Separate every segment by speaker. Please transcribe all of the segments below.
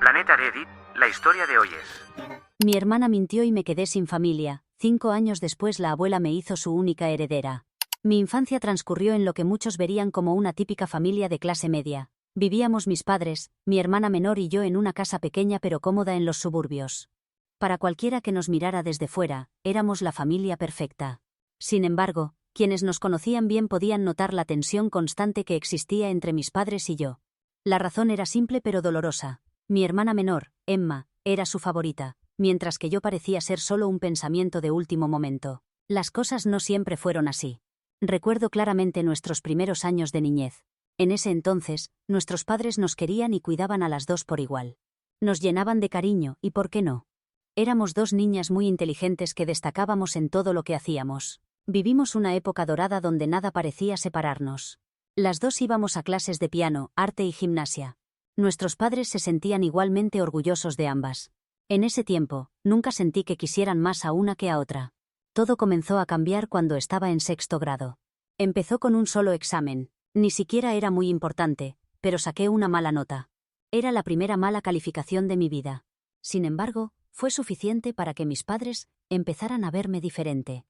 Speaker 1: Planeta Reddit, la historia de hoy es...
Speaker 2: Mi hermana mintió y me quedé sin familia. 5 años después la abuela me hizo su única heredera. Mi infancia transcurrió en lo que muchos verían como una típica familia de clase media. Vivíamos mis padres, mi hermana menor y yo en una casa pequeña pero cómoda en los suburbios. Para cualquiera que nos mirara desde fuera, éramos la familia perfecta. Sin embargo, quienes nos conocían bien podían notar la tensión constante que existía entre mis padres y yo. La razón era simple pero dolorosa. Mi hermana menor, Emma, era su favorita, mientras que yo parecía ser solo un pensamiento de último momento. Las cosas no siempre fueron así. Recuerdo claramente nuestros primeros años de niñez. En ese entonces, nuestros padres nos querían y cuidaban a las dos por igual. Nos llenaban de cariño, y ¿por qué no? Éramos dos niñas muy inteligentes que destacábamos en todo lo que hacíamos. Vivimos una época dorada donde nada parecía separarnos. Las dos íbamos a clases de piano, arte y gimnasia. Nuestros padres se sentían igualmente orgullosos de ambas. En ese tiempo, nunca sentí que quisieran más a una que a otra. Todo comenzó a cambiar cuando estaba en 6º grado. Empezó con un solo examen. Ni siquiera era muy importante, pero saqué una mala nota. Era la primera mala calificación de mi vida. Sin embargo, fue suficiente para que mis padres empezaran a verme diferente.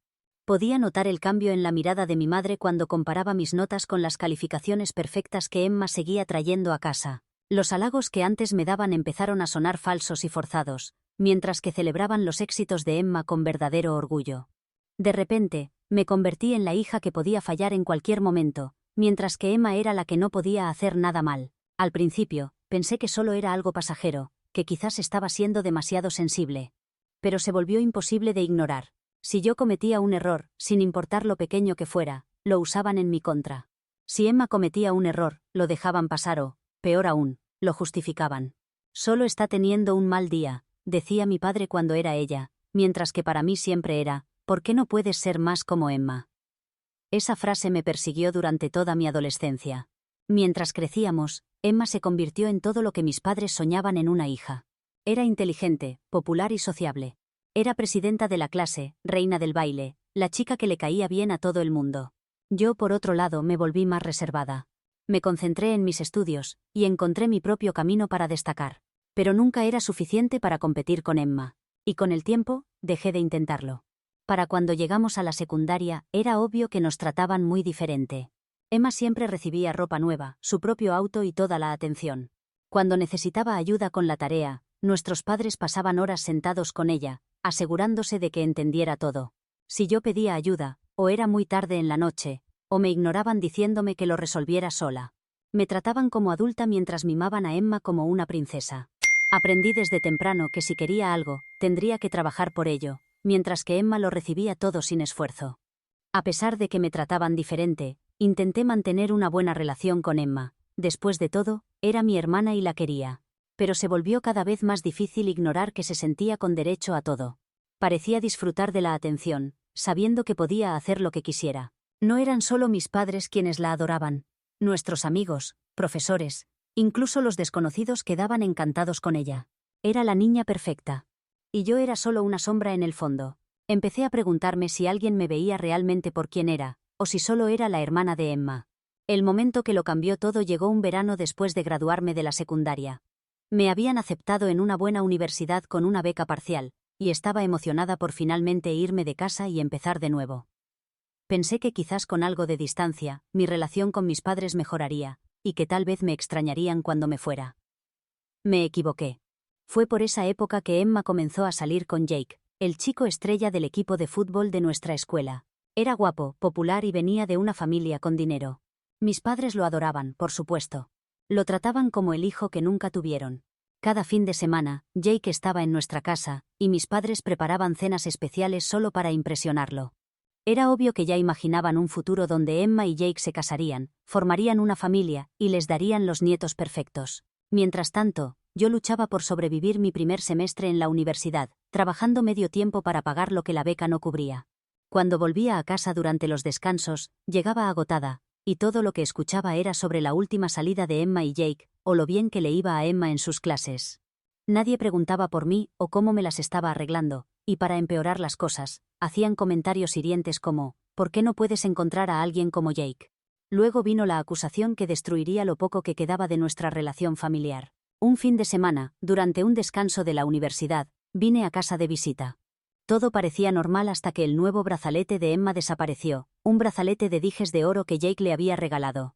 Speaker 2: Podía notar el cambio en la mirada de mi madre cuando comparaba mis notas con las calificaciones perfectas que Emma seguía trayendo a casa. Los halagos que antes me daban empezaron a sonar falsos y forzados, mientras que celebraban los éxitos de Emma con verdadero orgullo. De repente, me convertí en la hija que podía fallar en cualquier momento, mientras que Emma era la que no podía hacer nada mal. Al principio, pensé que solo era algo pasajero, que quizás estaba siendo demasiado sensible. Pero se volvió imposible de ignorar. Si yo cometía un error, sin importar lo pequeño que fuera, lo usaban en mi contra. Si Emma cometía un error, lo dejaban pasar o, peor aún, lo justificaban. Solo está teniendo un mal día, decía mi padre cuando era ella, mientras que para mí siempre era, ¿por qué no puedes ser más como Emma? Esa frase me persiguió durante toda mi adolescencia. Mientras crecíamos, Emma se convirtió en todo lo que mis padres soñaban en una hija. Era inteligente, popular y sociable. Era presidenta de la clase, reina del baile, la chica que le caía bien a todo el mundo. Yo, por otro lado, me volví más reservada. Me concentré en mis estudios, y encontré mi propio camino para destacar. Pero nunca era suficiente para competir con Emma. Y con el tiempo, dejé de intentarlo. Para cuando llegamos a la secundaria, era obvio que nos trataban muy diferente. Emma siempre recibía ropa nueva, su propio auto y toda la atención. Cuando necesitaba ayuda con la tarea, nuestros padres pasaban horas sentados con ella, asegurándose de que entendiera todo. Si yo pedía ayuda, o era muy tarde en la noche, o me ignoraban diciéndome que lo resolviera sola. Me trataban como adulta mientras mimaban a Emma como una princesa. Aprendí desde temprano que si quería algo, tendría que trabajar por ello, mientras que Emma lo recibía todo sin esfuerzo. A pesar de que me trataban diferente, intenté mantener una buena relación con Emma. Después de todo, era mi hermana y la quería. Pero se volvió cada vez más difícil ignorar que se sentía con derecho a todo. Parecía disfrutar de la atención, sabiendo que podía hacer lo que quisiera. No eran solo mis padres quienes la adoraban. Nuestros amigos, profesores, incluso los desconocidos quedaban encantados con ella. Era la niña perfecta. Y yo era solo una sombra en el fondo. Empecé a preguntarme si alguien me veía realmente por quién era, o si solo era la hermana de Emma. El momento que lo cambió todo llegó un verano después de graduarme de la secundaria. Me habían aceptado en una buena universidad con una beca parcial, y estaba emocionada por finalmente irme de casa y empezar de nuevo. Pensé que quizás con algo de distancia, mi relación con mis padres mejoraría, y que tal vez me extrañarían cuando me fuera. Me equivoqué. Fue por esa época que Emma comenzó a salir con Jake, el chico estrella del equipo de fútbol de nuestra escuela. Era guapo, popular y venía de una familia con dinero. Mis padres lo adoraban, por supuesto. Lo trataban como el hijo que nunca tuvieron. Cada fin de semana, Jake estaba en nuestra casa, y mis padres preparaban cenas especiales solo para impresionarlo. Era obvio que ya imaginaban un futuro donde Emma y Jake se casarían, formarían una familia, y les darían los nietos perfectos. Mientras tanto, yo luchaba por sobrevivir mi primer semestre en la universidad, trabajando medio tiempo para pagar lo que la beca no cubría. Cuando volvía a casa durante los descansos, llegaba agotada, y todo lo que escuchaba era sobre la última salida de Emma y Jake, o lo bien que le iba a Emma en sus clases. Nadie preguntaba por mí o cómo me las estaba arreglando, y para empeorar las cosas, hacían comentarios hirientes como, ¿por qué no puedes encontrar a alguien como Jake? Luego vino la acusación que destruiría lo poco que quedaba de nuestra relación familiar. Un fin de semana, durante un descanso de la universidad, vine a casa de visita. Todo parecía normal hasta que el nuevo brazalete de Emma desapareció, un brazalete de dijes de oro que Jake le había regalado.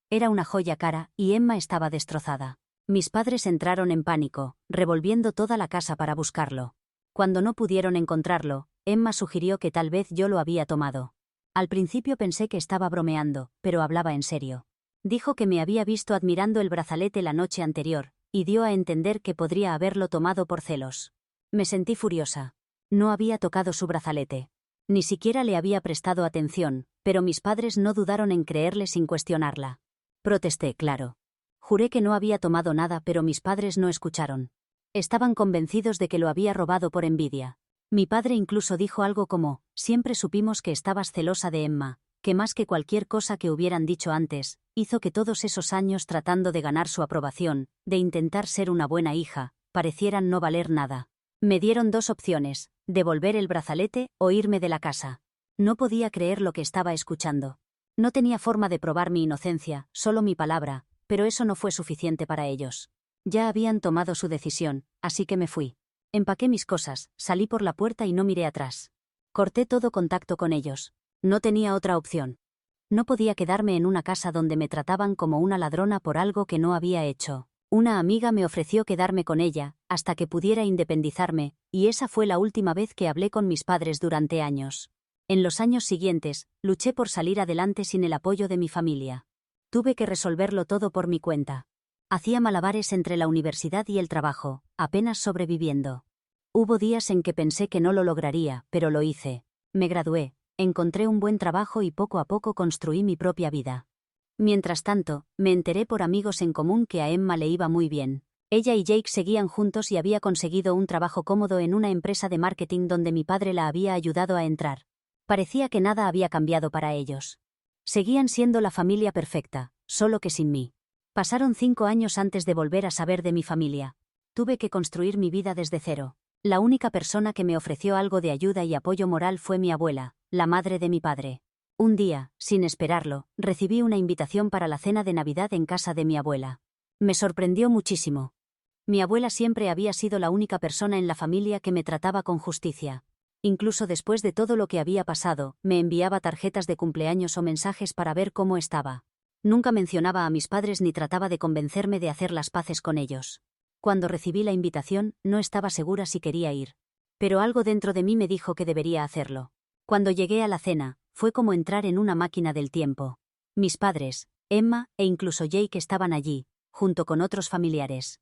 Speaker 2: Era una joya cara, y Emma estaba destrozada. Mis padres entraron en pánico, revolviendo toda la casa para buscarlo. Cuando no pudieron encontrarlo, Emma sugirió que tal vez yo lo había tomado. Al principio pensé que estaba bromeando, pero hablaba en serio. Dijo que me había visto admirando el brazalete la noche anterior, y dio a entender que podría haberlo tomado por celos. Me sentí furiosa. No había tocado su brazalete. Ni siquiera le había prestado atención, pero mis padres no dudaron en creerle sin cuestionarla. Protesté, claro. Juré que no había tomado nada, pero mis padres no escucharon. Estaban convencidos de que lo había robado por envidia. Mi padre incluso dijo algo como: siempre supimos que estabas celosa de Emma, que más que cualquier cosa que hubieran dicho antes, hizo que todos esos años tratando de ganar su aprobación, de intentar ser una buena hija, parecieran no valer nada. Me dieron dos opciones: devolver el brazalete o irme de la casa. No podía creer lo que estaba escuchando. No tenía forma de probar mi inocencia, solo mi palabra, pero eso no fue suficiente para ellos. Ya habían tomado su decisión, así que me fui. Empaqué mis cosas, salí por la puerta y no miré atrás. Corté todo contacto con ellos. No tenía otra opción. No podía quedarme en una casa donde me trataban como una ladrona por algo que no había hecho. Una amiga me ofreció quedarme con ella, hasta que pudiera independizarme, y esa fue la última vez que hablé con mis padres durante años. En los años siguientes, luché por salir adelante sin el apoyo de mi familia. Tuve que resolverlo todo por mi cuenta. Hacía malabares entre la universidad y el trabajo, apenas sobreviviendo. Hubo días en que pensé que no lo lograría, pero lo hice. Me gradué, encontré un buen trabajo y poco a poco construí mi propia vida. Mientras tanto, me enteré por amigos en común que a Emma le iba muy bien. Ella y Jake seguían juntos y había conseguido un trabajo cómodo en una empresa de marketing donde mi padre la había ayudado a entrar. Parecía que nada había cambiado para ellos. Seguían siendo la familia perfecta, solo que sin mí. Pasaron 5 años antes de volver a saber de mi familia. Tuve que construir mi vida desde cero. La única persona que me ofreció algo de ayuda y apoyo moral fue mi abuela, la madre de mi padre. Un día, sin esperarlo, recibí una invitación para la cena de Navidad en casa de mi abuela. Me sorprendió muchísimo. Mi abuela siempre había sido la única persona en la familia que me trataba con justicia. Incluso después de todo lo que había pasado, me enviaba tarjetas de cumpleaños o mensajes para ver cómo estaba. Nunca mencionaba a mis padres ni trataba de convencerme de hacer las paces con ellos. Cuando recibí la invitación, no estaba segura si quería ir. Pero algo dentro de mí me dijo que debería hacerlo. Cuando llegué a la cena, fue como entrar en una máquina del tiempo. Mis padres, Emma e incluso Jake estaban allí, junto con otros familiares.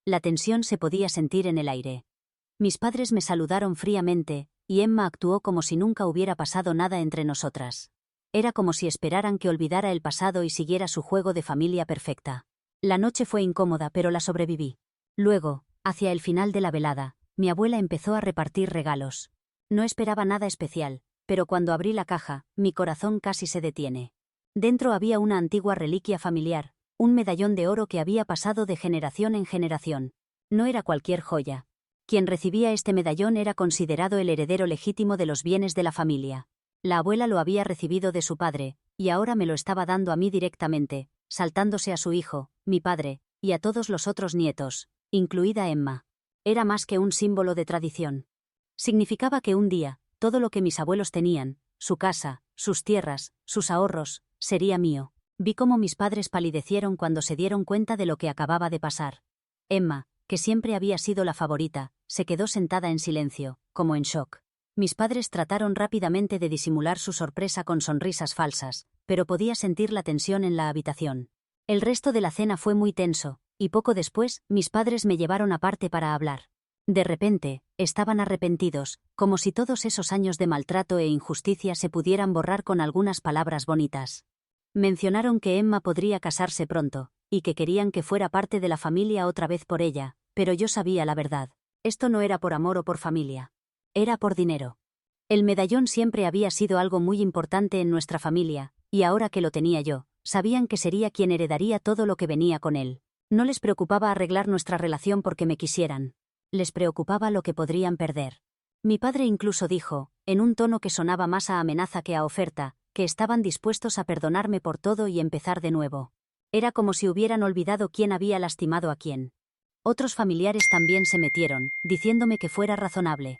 Speaker 2: La tensión se podía sentir en el aire. Mis padres me saludaron fríamente, y Emma actuó como si nunca hubiera pasado nada entre nosotras. Era como si esperaran que olvidara el pasado y siguiera su juego de familia perfecta. La noche fue incómoda, pero la sobreviví. Luego, hacia el final de la velada, mi abuela empezó a repartir regalos. No esperaba nada especial, pero cuando abrí la caja, mi corazón casi se detiene. Dentro había una antigua reliquia familiar, un medallón de oro que había pasado de generación en generación. No era cualquier joya. Quien recibía este medallón era considerado el heredero legítimo de los bienes de la familia. La abuela lo había recibido de su padre, y ahora me lo estaba dando a mí directamente, saltándose a su hijo, mi padre, y a todos los otros nietos, incluida Emma. Era más que un símbolo de tradición. Significaba que un día, todo lo que mis abuelos tenían, su casa, sus tierras, sus ahorros, sería mío. Vi cómo mis padres palidecieron cuando se dieron cuenta de lo que acababa de pasar. Emma, que siempre había sido la favorita, se quedó sentada en silencio, como en shock. Mis padres trataron rápidamente de disimular su sorpresa con sonrisas falsas, pero podía sentir la tensión en la habitación. El resto de la cena fue muy tenso, y poco después, mis padres me llevaron aparte para hablar. De repente, estaban arrepentidos, como si todos esos años de maltrato e injusticia se pudieran borrar con algunas palabras bonitas. Mencionaron que Emma podría casarse pronto, y que querían que fuera parte de la familia otra vez por ella, pero yo sabía la verdad. Esto no era por amor o por familia. Era por dinero. El medallón siempre había sido algo muy importante en nuestra familia, y ahora que lo tenía yo, sabían que sería quien heredaría todo lo que venía con él. No les preocupaba arreglar nuestra relación porque me quisieran. Les preocupaba lo que podrían perder. Mi padre incluso dijo, en un tono que sonaba más a amenaza que a oferta, que estaban dispuestos a perdonarme por todo y empezar de nuevo. Era como si hubieran olvidado quién había lastimado a quién. Otros familiares también se metieron, diciéndome que fuera razonable.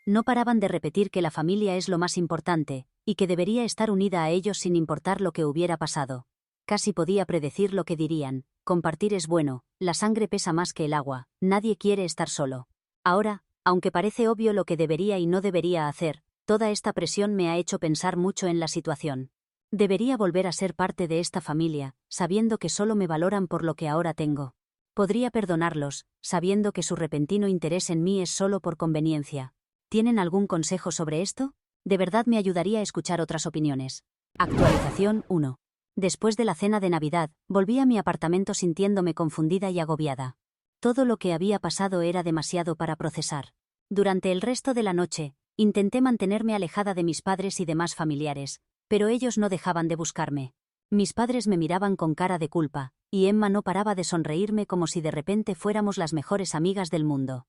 Speaker 2: No paraban de repetir que la familia es lo más importante, y que debería estar unida a ellos sin importar lo que hubiera pasado. Casi podía predecir lo que dirían: compartir es bueno, la sangre pesa más que el agua, nadie quiere estar solo. Ahora, aunque parece obvio lo que debería y no debería hacer, toda esta presión me ha hecho pensar mucho en la situación. Debería volver a ser parte de esta familia, sabiendo que solo me valoran por lo que ahora tengo. Podría perdonarlos, sabiendo que su repentino interés en mí es solo por conveniencia. ¿Tienen algún consejo sobre esto? De verdad me ayudaría a escuchar otras opiniones. Actualización 1. Después de la cena de Navidad, volví a mi apartamento sintiéndome confundida y agobiada. Todo lo que había pasado era demasiado para procesar. Durante el resto de la noche, intenté mantenerme alejada de mis padres y demás familiares, pero ellos no dejaban de buscarme. Mis padres me miraban con cara de culpa, y Emma no paraba de sonreírme como si de repente fuéramos las mejores amigas del mundo.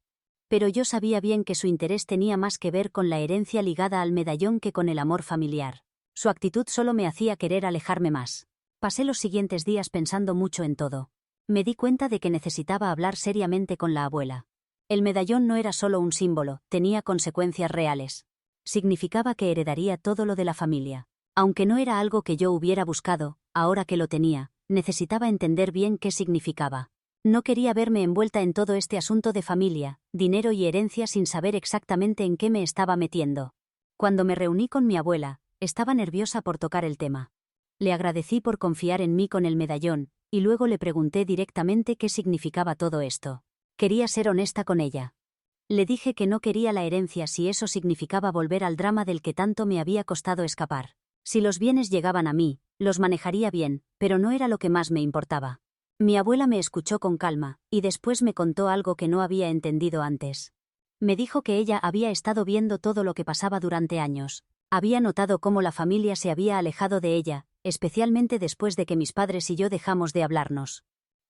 Speaker 2: Pero yo sabía bien que su interés tenía más que ver con la herencia ligada al medallón que con el amor familiar. Su actitud solo me hacía querer alejarme más. Pasé los siguientes días pensando mucho en todo. Me di cuenta de que necesitaba hablar seriamente con la abuela. El medallón no era solo un símbolo, tenía consecuencias reales. Significaba que heredaría todo lo de la familia. Aunque no era algo que yo hubiera buscado, ahora que lo tenía, necesitaba entender bien qué significaba. No quería verme envuelta en todo este asunto de familia, dinero y herencia sin saber exactamente en qué me estaba metiendo. Cuando me reuní con mi abuela, estaba nerviosa por tocar el tema. Le agradecí por confiar en mí con el medallón, y luego le pregunté directamente qué significaba todo esto. Quería ser honesta con ella. Le dije que no quería la herencia si eso significaba volver al drama del que tanto me había costado escapar. Si los bienes llegaban a mí, los manejaría bien, pero no era lo que más me importaba. Mi abuela me escuchó con calma, y después me contó algo que no había entendido antes. Me dijo que ella había estado viendo todo lo que pasaba durante años. Había notado cómo la familia se había alejado de ella, especialmente después de que mis padres y yo dejamos de hablarnos.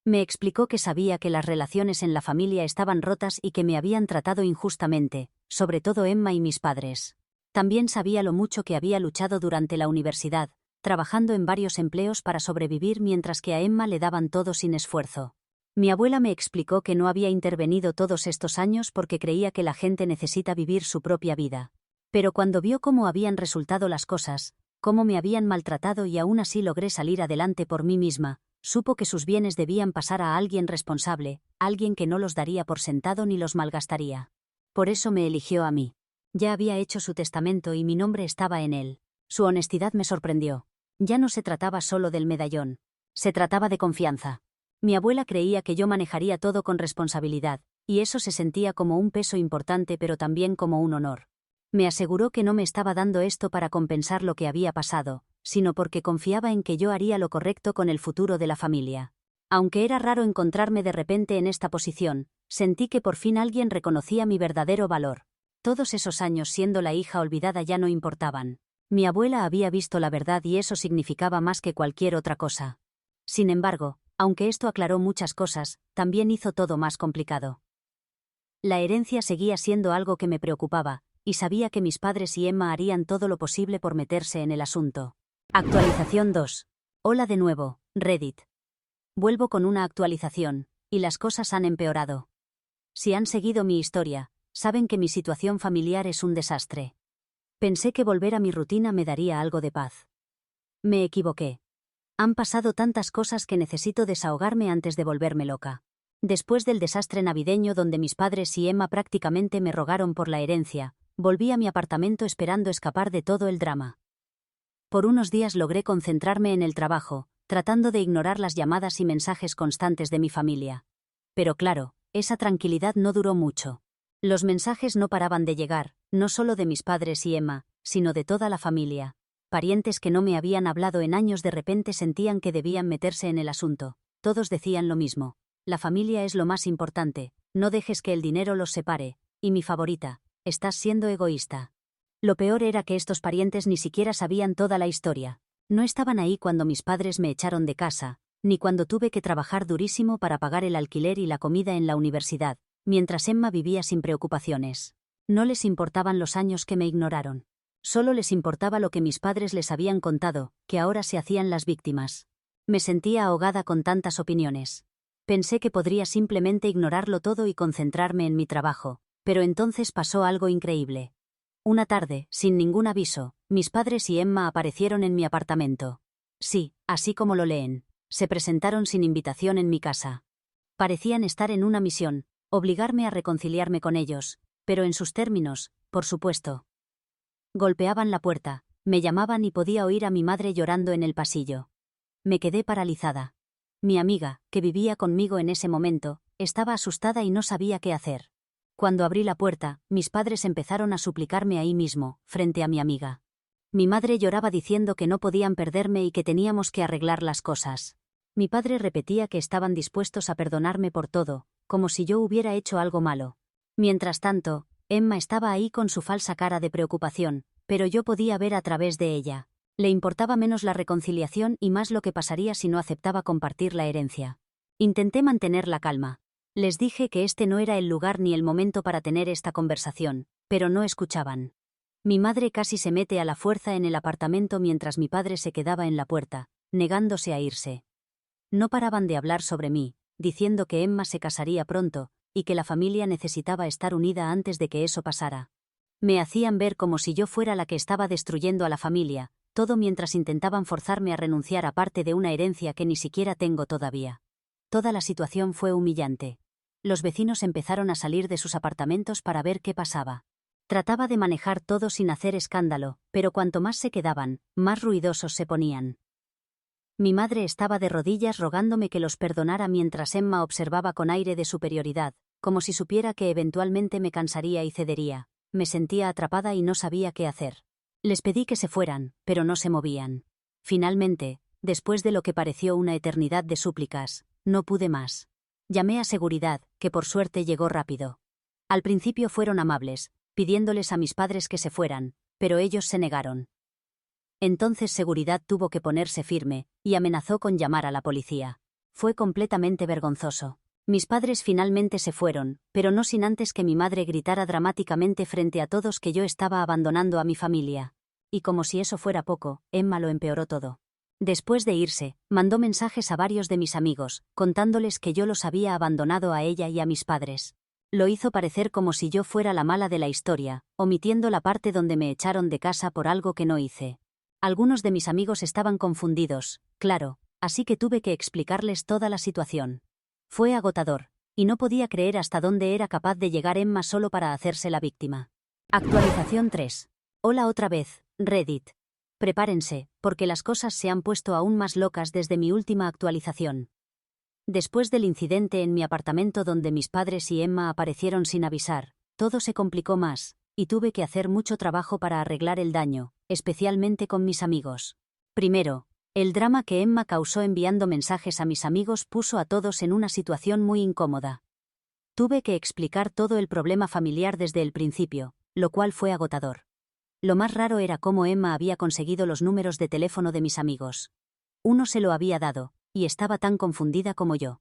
Speaker 2: Me explicó que sabía que las relaciones en la familia estaban rotas y que me habían tratado injustamente, sobre todo Emma y mis padres. También sabía lo mucho que había luchado durante la universidad, trabajando en varios empleos para sobrevivir mientras que a Emma le daban todo sin esfuerzo. Mi abuela me explicó que no había intervenido todos estos años porque creía que la gente necesita vivir su propia vida. Pero cuando vio cómo habían resultado las cosas, cómo me habían maltratado y aún así logré salir adelante por mí misma, supo que sus bienes debían pasar a alguien responsable, alguien que no los daría por sentado ni los malgastaría. Por eso me eligió a mí. Ya había hecho su testamento y mi nombre estaba en él. Su honestidad me sorprendió. Ya no se trataba solo del medallón. Se trataba de confianza. Mi abuela creía que yo manejaría todo con responsabilidad, y eso se sentía como un peso importante pero también como un honor. Me aseguró que no me estaba dando esto para compensar lo que había pasado, sino porque confiaba en que yo haría lo correcto con el futuro de la familia. Aunque era raro encontrarme de repente en esta posición, sentí que por fin alguien reconocía mi verdadero valor. Todos esos años siendo la hija olvidada ya no importaban. Mi abuela había visto la verdad y eso significaba más que cualquier otra cosa. Sin embargo, aunque esto aclaró muchas cosas, también hizo todo más complicado. La herencia seguía siendo algo que me preocupaba, y sabía que mis padres y Emma harían todo lo posible por meterse en el asunto. Actualización 2. Hola de nuevo, Reddit. Vuelvo con una actualización, y las cosas han empeorado. Si han seguido mi historia, saben que mi situación familiar es un desastre. Pensé que volver a mi rutina me daría algo de paz. Me equivoqué. Han pasado tantas cosas que necesito desahogarme antes de volverme loca. Después del desastre navideño donde mis padres y Emma prácticamente me rogaron por la herencia, volví a mi apartamento esperando escapar de todo el drama. Por unos días logré concentrarme en el trabajo, tratando de ignorar las llamadas y mensajes constantes de mi familia. Pero claro, esa tranquilidad no duró mucho. Los mensajes no paraban de llegar, no solo de mis padres y Emma, sino de toda la familia. Parientes que no me habían hablado en años de repente sentían que debían meterse en el asunto. Todos decían lo mismo. La familia es lo más importante, no dejes que el dinero los separe. Y mi favorita, estás siendo egoísta. Lo peor era que estos parientes ni siquiera sabían toda la historia. No estaban ahí cuando mis padres me echaron de casa, ni cuando tuve que trabajar durísimo para pagar el alquiler y la comida en la universidad, mientras Emma vivía sin preocupaciones. No les importaban los años que me ignoraron. Solo les importaba lo que mis padres les habían contado, que ahora se hacían las víctimas. Me sentía ahogada con tantas opiniones. Pensé que podría simplemente ignorarlo todo y concentrarme en mi trabajo, pero entonces pasó algo increíble. Una tarde, sin ningún aviso, mis padres y Emma aparecieron en mi apartamento. Sí, así como lo leen. Se presentaron sin invitación en mi casa. Parecían estar en una misión, obligarme a reconciliarme con ellos, pero en sus términos, por supuesto. Golpeaban la puerta, me llamaban y podía oír a mi madre llorando en el pasillo. Me quedé paralizada. Mi amiga, que vivía conmigo en ese momento, estaba asustada y no sabía qué hacer. Cuando abrí la puerta, mis padres empezaron a suplicarme ahí mismo, frente a mi amiga. Mi madre lloraba diciendo que no podían perderme y que teníamos que arreglar las cosas. Mi padre repetía que estaban dispuestos a perdonarme por todo, como si yo hubiera hecho algo malo. Mientras tanto, Emma estaba ahí con su falsa cara de preocupación, pero yo podía ver a través de ella. Le importaba menos la reconciliación y más lo que pasaría si no aceptaba compartir la herencia. Intenté mantener la calma. Les dije que este no era el lugar ni el momento para tener esta conversación, pero no escuchaban. Mi madre casi se mete a la fuerza en el apartamento mientras mi padre se quedaba en la puerta, negándose a irse. No paraban de hablar sobre mí, diciendo que Emma se casaría pronto, y que la familia necesitaba estar unida antes de que eso pasara. Me hacían ver como si yo fuera la que estaba destruyendo a la familia, todo mientras intentaban forzarme a renunciar a parte de una herencia que ni siquiera tengo todavía. Toda la situación fue humillante. Los vecinos empezaron a salir de sus apartamentos para ver qué pasaba. Trataba de manejar todo sin hacer escándalo, pero cuanto más se quedaban, más ruidosos se ponían. Mi madre estaba de rodillas rogándome que los perdonara mientras Emma observaba con aire de superioridad, como si supiera que eventualmente me cansaría y cedería. Me sentía atrapada y no sabía qué hacer. Les pedí que se fueran, pero no se movían. Finalmente, después de lo que pareció una eternidad de súplicas, no pude más. Llamé a seguridad, que por suerte llegó rápido. Al principio fueron amables, pidiéndoles a mis padres que se fueran, pero ellos se negaron. Entonces seguridad tuvo que ponerse firme, y amenazó con llamar a la policía. Fue completamente vergonzoso. Mis padres finalmente se fueron, pero no sin antes que mi madre gritara dramáticamente frente a todos que yo estaba abandonando a mi familia. Y como si eso fuera poco, Emma lo empeoró todo. Después de irse, mandó mensajes a varios de mis amigos, contándoles que yo los había abandonado a ella y a mis padres. Lo hizo parecer como si yo fuera la mala de la historia, omitiendo la parte donde me echaron de casa por algo que no hice. Algunos de mis amigos estaban confundidos, claro, así que tuve que explicarles toda la situación. Fue agotador, y no podía creer hasta dónde era capaz de llegar Emma solo para hacerse la víctima. Actualización 3. Hola otra vez, Reddit. Prepárense, porque las cosas se han puesto aún más locas desde mi última actualización. Después del incidente en mi apartamento donde mis padres y Emma aparecieron sin avisar, todo se complicó más, y tuve que hacer mucho trabajo para arreglar el daño, especialmente con mis amigos. Primero, el drama que Emma causó enviando mensajes a mis amigos puso a todos en una situación muy incómoda. Tuve que explicar todo el problema familiar desde el principio, lo cual fue agotador. Lo más raro era cómo Emma había conseguido los números de teléfono de mis amigos. Uno se lo había dado, y estaba tan confundida como yo.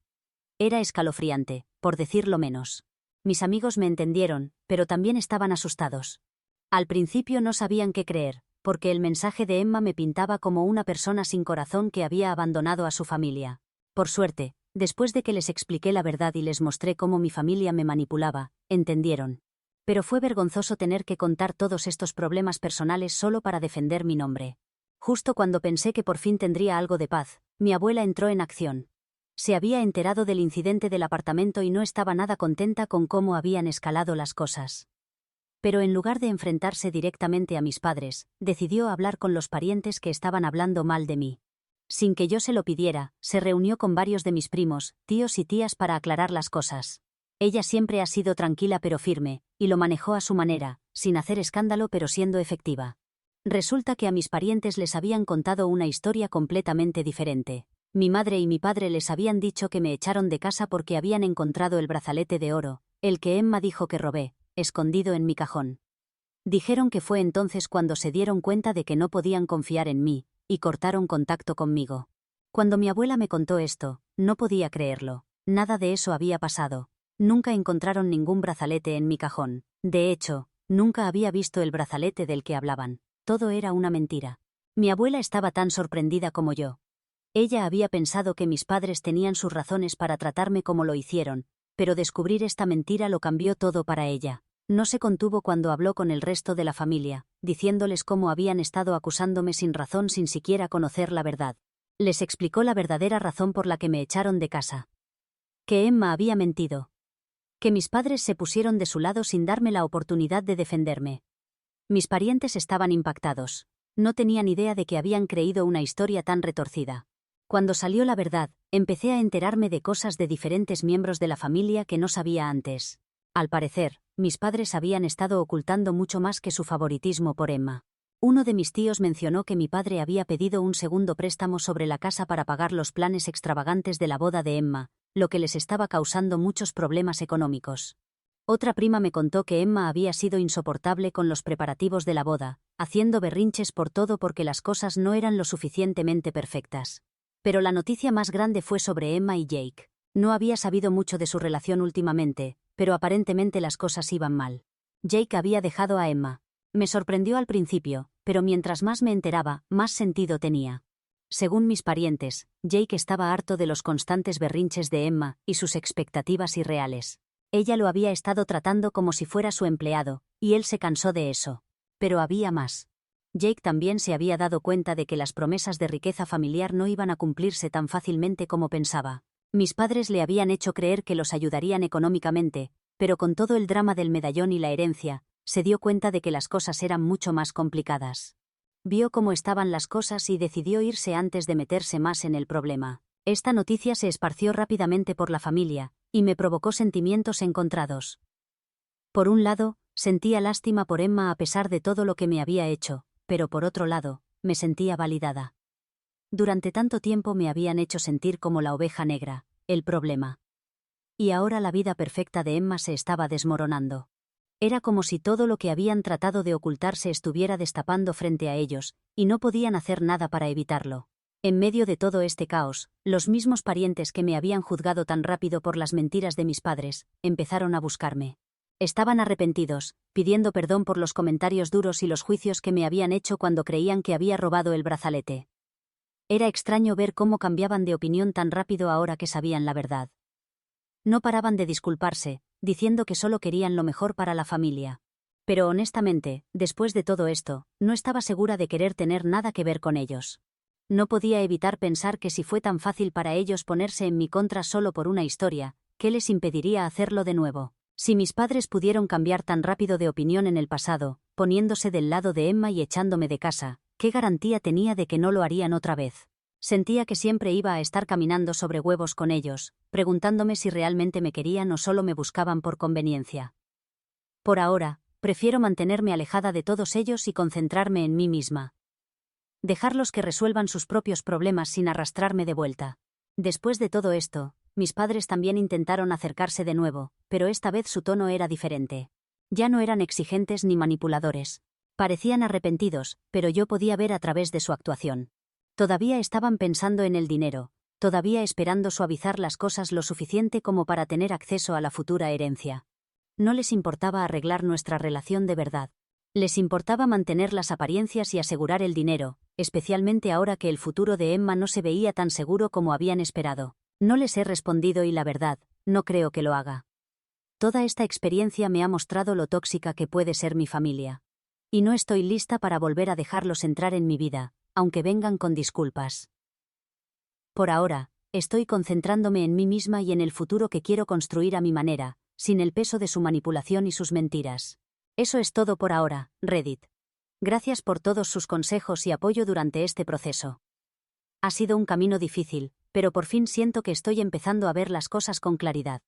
Speaker 2: Era escalofriante, por decirlo menos. Mis amigos me entendieron, pero también estaban asustados. Al principio no sabían qué creer, porque el mensaje de Emma me pintaba como una persona sin corazón que había abandonado a su familia. Por suerte, después de que les expliqué la verdad y les mostré cómo mi familia me manipulaba, entendieron. Pero fue vergonzoso tener que contar todos estos problemas personales solo para defender mi nombre. Justo cuando pensé que por fin tendría algo de paz, mi abuela entró en acción. Se había enterado del incidente del apartamento y no estaba nada contenta con cómo habían escalado las cosas. Pero en lugar de enfrentarse directamente a mis padres, decidió hablar con los parientes que estaban hablando mal de mí. Sin que yo se lo pidiera, se reunió con varios de mis primos, tíos y tías para aclarar las cosas. Ella siempre ha sido tranquila pero firme, y lo manejó a su manera, sin hacer escándalo pero siendo efectiva. Resulta que a mis parientes les habían contado una historia completamente diferente. Mi madre y mi padre les habían dicho que me echaron de casa porque habían encontrado el brazalete de oro, el que Emma dijo que robé, escondido en mi cajón. Dijeron que fue entonces cuando se dieron cuenta de que no podían confiar en mí, y cortaron contacto conmigo. Cuando mi abuela me contó esto, no podía creerlo. Nada de eso había pasado. Nunca encontraron ningún brazalete en mi cajón. De hecho, nunca había visto el brazalete del que hablaban. Todo era una mentira. Mi abuela estaba tan sorprendida como yo. Ella había pensado que mis padres tenían sus razones para tratarme como lo hicieron, pero descubrir esta mentira lo cambió todo para ella. No se contuvo cuando habló con el resto de la familia, diciéndoles cómo habían estado acusándome sin razón sin siquiera conocer la verdad. Les explicó la verdadera razón por la que me echaron de casa. Que Emma había mentido. Que mis padres se pusieron de su lado sin darme la oportunidad de defenderme. Mis parientes estaban impactados. No tenían idea de que habían creído una historia tan retorcida. Cuando salió la verdad, empecé a enterarme de cosas de diferentes miembros de la familia que no sabía antes. Al parecer, mis padres habían estado ocultando mucho más que su favoritismo por Emma. Uno de mis tíos mencionó que mi padre había pedido un segundo préstamo sobre la casa para pagar los planes extravagantes de la boda de Emma, lo que les estaba causando muchos problemas económicos. Otra prima me contó que Emma había sido insoportable con los preparativos de la boda, haciendo berrinches por todo porque las cosas no eran lo suficientemente perfectas. Pero la noticia más grande fue sobre Emma y Jake. No había sabido mucho de su relación últimamente, pero aparentemente las cosas iban mal. Jake había dejado a Emma. Me sorprendió al principio, pero mientras más me enteraba, más sentido tenía. Según mis parientes, Jake estaba harto de los constantes berrinches de Emma y sus expectativas irreales. Ella lo había estado tratando como si fuera su empleado, y él se cansó de eso. Pero había más. Jake también se había dado cuenta de que las promesas de riqueza familiar no iban a cumplirse tan fácilmente como pensaba. Mis padres le habían hecho creer que los ayudarían económicamente, pero con todo el drama del medallón y la herencia, se dio cuenta de que las cosas eran mucho más complicadas. Vio cómo estaban las cosas y decidió irse antes de meterse más en el problema. Esta noticia se esparció rápidamente por la familia, y me provocó sentimientos encontrados. Por un lado, sentía lástima por Emma a pesar de todo lo que me había hecho, pero por otro lado, me sentía validada. Durante tanto tiempo me habían hecho sentir como la oveja negra, el problema. Y ahora la vida perfecta de Emma se estaba desmoronando. Era como si todo lo que habían tratado de ocultar se estuviera destapando frente a ellos, y no podían hacer nada para evitarlo. En medio de todo este caos, los mismos parientes que me habían juzgado tan rápido por las mentiras de mis padres, empezaron a buscarme. Estaban arrepentidos, pidiendo perdón por los comentarios duros y los juicios que me habían hecho cuando creían que había robado el brazalete. Era extraño ver cómo cambiaban de opinión tan rápido ahora que sabían la verdad. No paraban de disculparse, diciendo que solo querían lo mejor para la familia. Pero honestamente, después de todo esto, no estaba segura de querer tener nada que ver con ellos. No podía evitar pensar que si fue tan fácil para ellos ponerse en mi contra solo por una historia, ¿qué les impediría hacerlo de nuevo? Si mis padres pudieron cambiar tan rápido de opinión en el pasado, poniéndose del lado de Emma y echándome de casa, ¿qué garantía tenía de que no lo harían otra vez? Sentía que siempre iba a estar caminando sobre huevos con ellos, preguntándome si realmente me querían o solo me buscaban por conveniencia. Por ahora, prefiero mantenerme alejada de todos ellos y concentrarme en mí misma. Dejarlos que resuelvan sus propios problemas sin arrastrarme de vuelta. Después de todo esto, mis padres también intentaron acercarse de nuevo, pero esta vez su tono era diferente. Ya no eran exigentes ni manipuladores. Parecían arrepentidos, pero yo podía ver a través de su actuación. Todavía estaban pensando en el dinero, todavía esperando suavizar las cosas lo suficiente como para tener acceso a la futura herencia. No les importaba arreglar nuestra relación de verdad. Les importaba mantener las apariencias y asegurar el dinero, especialmente ahora que el futuro de Emma no se veía tan seguro como habían esperado. No les he respondido y la verdad, no creo que lo haga. Toda esta experiencia me ha mostrado lo tóxica que puede ser mi familia. Y no estoy lista para volver a dejarlos entrar en mi vida, aunque vengan con disculpas. Por ahora, estoy concentrándome en mí misma y en el futuro que quiero construir a mi manera, sin el peso de su manipulación y sus mentiras. Eso es todo por ahora, Reddit. Gracias por todos sus consejos y apoyo durante este proceso. Ha sido un camino difícil, pero por fin siento que estoy empezando a ver las cosas con claridad.